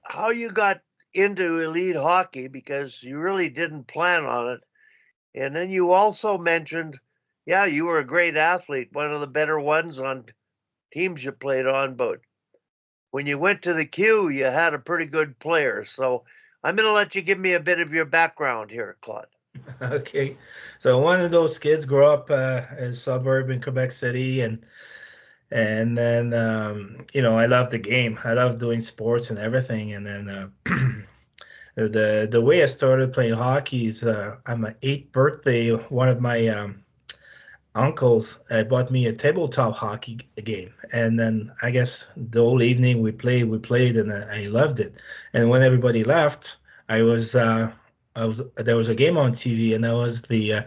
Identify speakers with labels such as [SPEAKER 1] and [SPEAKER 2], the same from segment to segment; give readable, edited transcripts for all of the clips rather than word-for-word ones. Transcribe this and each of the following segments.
[SPEAKER 1] how you got into elite hockey because you really didn't plan on it. And then you also mentioned, yeah, you were a great athlete, one of the better ones on teams you played on, but when you went to the Q, you had a pretty good player. So I'm going to let you give me a bit of your background here, Claude.
[SPEAKER 2] Okay, so one of those kids grew up in a suburb in Quebec City, and then I love the game. I love doing sports and everything. And then the way I started playing hockey is on my eighth birthday, one of my uncles bought me a tabletop hockey game, and then I guess the whole evening we played, and I loved it. And when everybody left, there was a game on TV, and that was the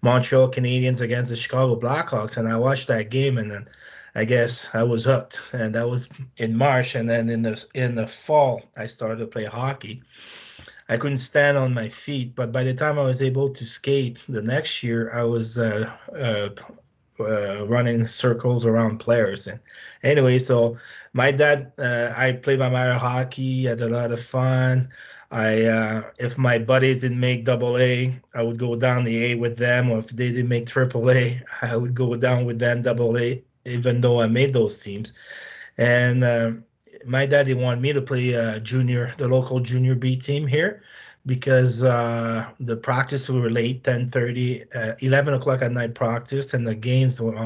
[SPEAKER 2] Montreal Canadiens against the Chicago Blackhawks, and I watched that game, and then I guess I was hooked, and that was in March, and then in the fall I started to play hockey. I couldn't stand on my feet, but by the time I was able to skate the next year, I was running circles around players. And anyway, so my dad, I played my Mario hockey, had a lot of fun. If my buddies didn't make double A, I would go down the A with them, or if they didn't make triple A, I would go down with them double A, even though I made those teams. And my daddy wanted me to play the local junior B team here, because the practice were late, 10:30, 11 o'clock at night practice, and the games were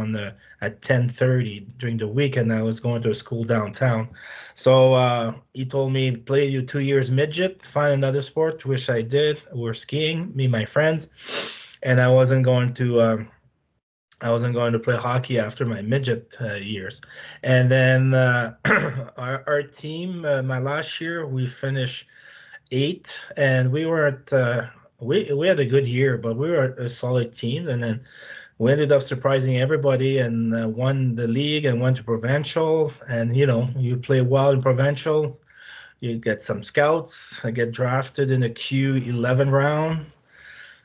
[SPEAKER 2] at 10:30 during the week, and I was going to a school downtown. So he told me, play you 2 years midget, find another sport, which I did. We're skiing, me and my friends, and I wasn't going to play hockey after my midget years. And then our team, my last year, we finished eighth, and we had a good year, but we were a solid team. And then we ended up surprising everybody and won the league and went to provincial. And you play well in provincial, you get some scouts. I get drafted in the Q11 round.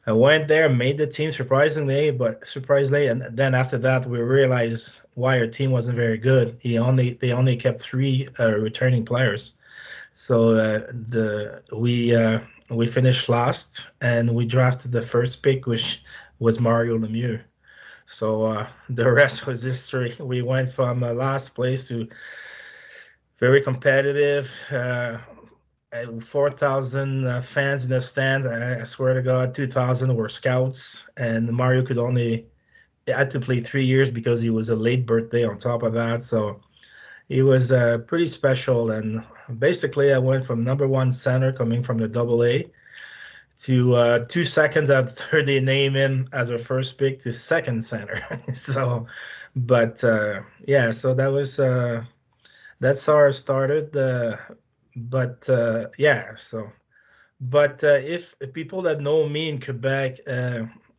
[SPEAKER 2] I went there, made the team surprisingly, and then after that we realized why our team wasn't very good. They only kept three returning players, so we finished last, and we drafted the first pick, which was Mario Lemieux. So the rest was history. We went from last place to very competitive. 4,000 fans in the stands. I swear to God, 2,000 were scouts, and Mario could only had to play 3 years because he was a late birthday on top of that. So he was pretty special. And basically, I went from number one center coming from the double A to 2 seconds after they name him as a first pick to second center. So, but yeah, so that's how I started. But yeah, so if people that know me in Quebec,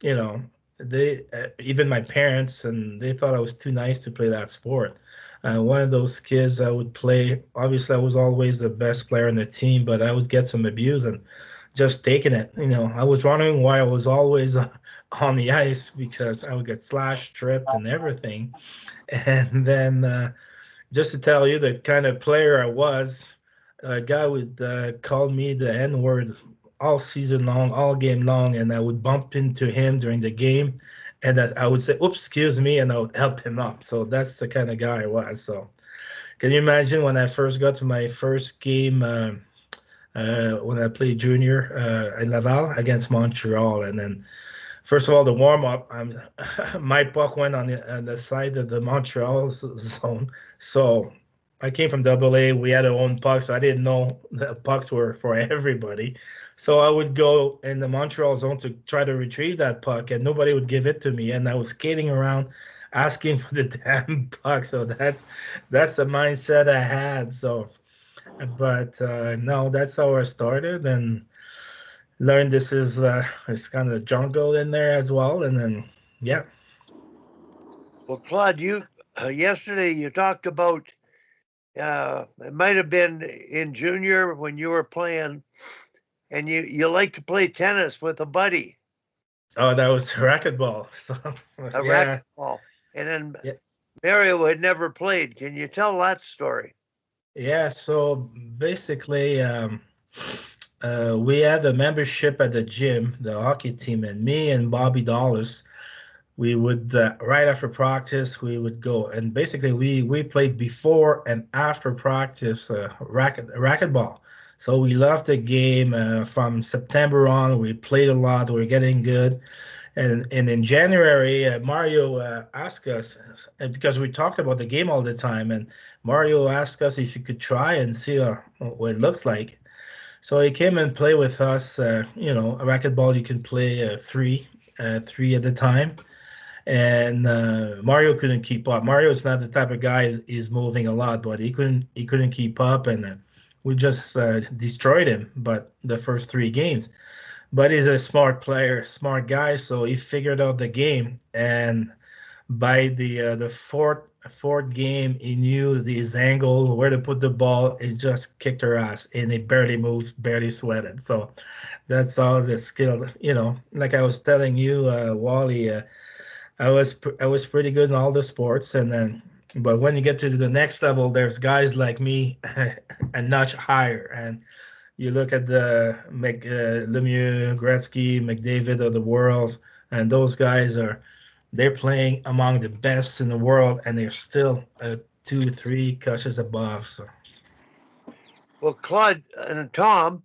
[SPEAKER 2] you know, they even my parents, and they thought I was too nice to play that sport. One of those kids I would play. Obviously, I was always the best player in the team, but I would get some abuse and just taking it. I was wondering why I was always on the ice, because I would get slashed, tripped, and everything. And then just to tell you the kind of player I was, a guy would call me the N word all season long, all game long, and I would bump into him during the game, and I would say, "Oops, excuse me," and I would help him up. So that's the kind of guy I was. So can you imagine when I first got to my first game? When I played junior in Laval against Montreal, and then first of all, the warm up, my puck went on the side of the Montreal zone. So I came from Double A. We had our own pucks. So I didn't know the pucks were for everybody. So I would go in the Montreal zone to try to retrieve that puck, and nobody would give it to me. And I was skating around asking for the damn puck. So that's the mindset I had. So, but no, that's how I started, and learned this is it's kind of jungle in there as well. And then yeah.
[SPEAKER 1] Well, Claude, you yesterday you talked about it might have been in junior when you were playing, and you like to play tennis with a buddy,
[SPEAKER 2] Oh, that was racquetball. So
[SPEAKER 1] a
[SPEAKER 2] yeah.
[SPEAKER 1] racquetball, and then
[SPEAKER 2] Yeah.
[SPEAKER 1] Mario had never played. Can you tell that story?
[SPEAKER 2] Yeah, so basically, we had a membership at the gym, the hockey team, and me and Bobby Dollars, we would right after practice we would go, and basically we played before and after practice racquetball. So we loved the game. From September on, we played a lot. We are getting good. And in January, Mario asked us, because we talked about the game all the time, and Mario asked us if he could try and see what it looks like. So he came and played with us. A racquetball you can play three at a time, and Mario couldn't keep up. Mario is not the type of guy is moving a lot, but he couldn't keep up, and we just destroyed him. But the first three games, but he's a smart player, smart guy, so he figured out the game. And by the fourth game, he knew his angle, where to put the ball. He just kicked her ass, and he barely moved, barely sweated. So that's all the skill. Like I was telling you, Wally. I was pretty good in all the sports, and then but when you get to the next level, there's guys like me a notch higher, and you look at the Lemieux, Gretzky, McDavid of the world, and those guys they're playing among the best in the world, and they're still two, three coaches above. So
[SPEAKER 1] Well, Claude and Tom,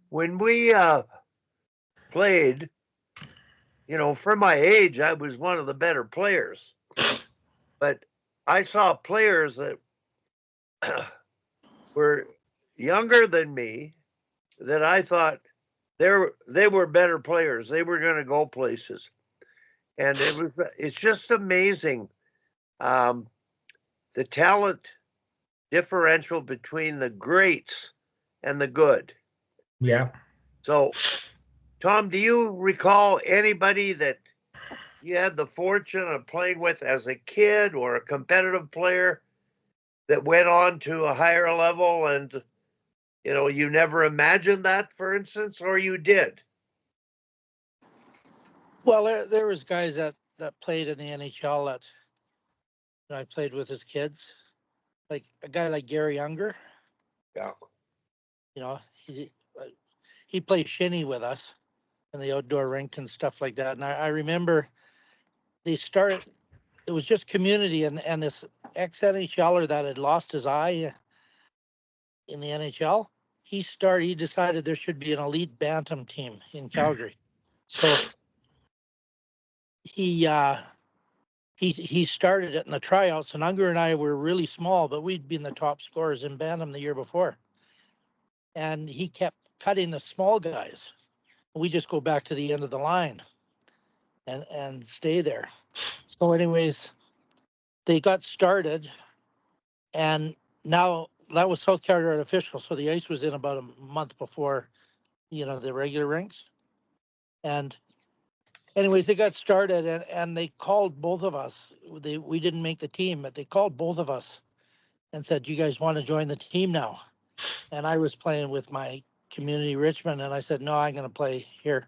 [SPEAKER 1] when we played, for my age, I was one of the better players. But I saw players that were younger than me that I thought they were better players. They were going to go places, and it's just amazing, um, the talent differential between the greats and the good.
[SPEAKER 2] yeah.
[SPEAKER 1] So, Tom, do you recall anybody that you had the fortune of playing with as a kid or a competitive player that went on to a higher level and you never imagined that, for instance, or you did?
[SPEAKER 3] Well, there was guys that played in the NHL that I played with as kids, like a guy like Gary Younger.
[SPEAKER 1] Yeah.
[SPEAKER 3] You know, he played shinny with us in the outdoor rink and stuff like that. And I remember they started. It was just community, and this ex NHLer that had lost his eye in the NHL. He decided there should be an elite bantam team in Calgary. So he he started it in the tryouts, and Unger and I were really small, but we'd been the top scorers in Bantam the year before. And he kept cutting the small guys. We just go back to the end of the line and stay there. So, anyways, they got started, and now that was South Calgary artificial, so the ice was in about a month before the regular rinks. And anyways, they got started, and they called both of us. We didn't make the team, but they called both of us and said, "You guys want to join the team now?" And I was playing with my community Richmond, and I said, "No, I'm going to play here."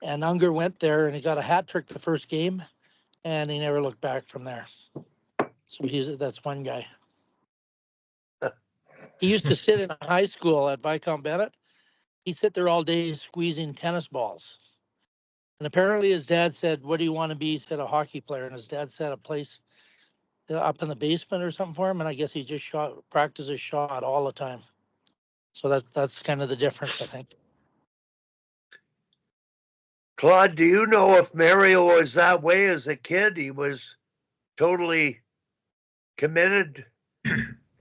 [SPEAKER 3] And Unger went there, and he got a hat trick the first game, and he never looked back from there. So that's one guy. He used to sit in high school at Viscount Bennett. He'd sit there all day squeezing tennis balls. And apparently his dad said, "What do you want to be?" He said, "A hockey player." And his dad said a place up in the basement or something for him. And I guess he just practices shot all the time. So that's kind of the difference, I think.
[SPEAKER 1] Claude, do you know if Mario was that way as a kid? He was totally committed.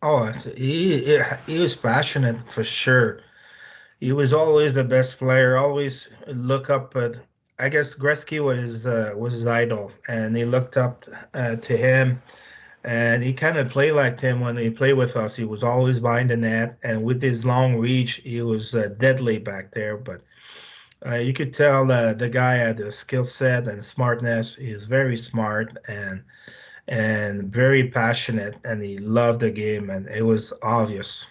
[SPEAKER 2] Oh, he was passionate for sure. He was always the best player. Always look up at. I guess Gretzky was his idol, and he looked up to him. And he kind of played like him when he played with us. He was always behind the net, and with his long reach, he was deadly back there. But you could tell the guy had the skill set and smartness. He was very smart and very passionate, and he loved the game, and it was obvious.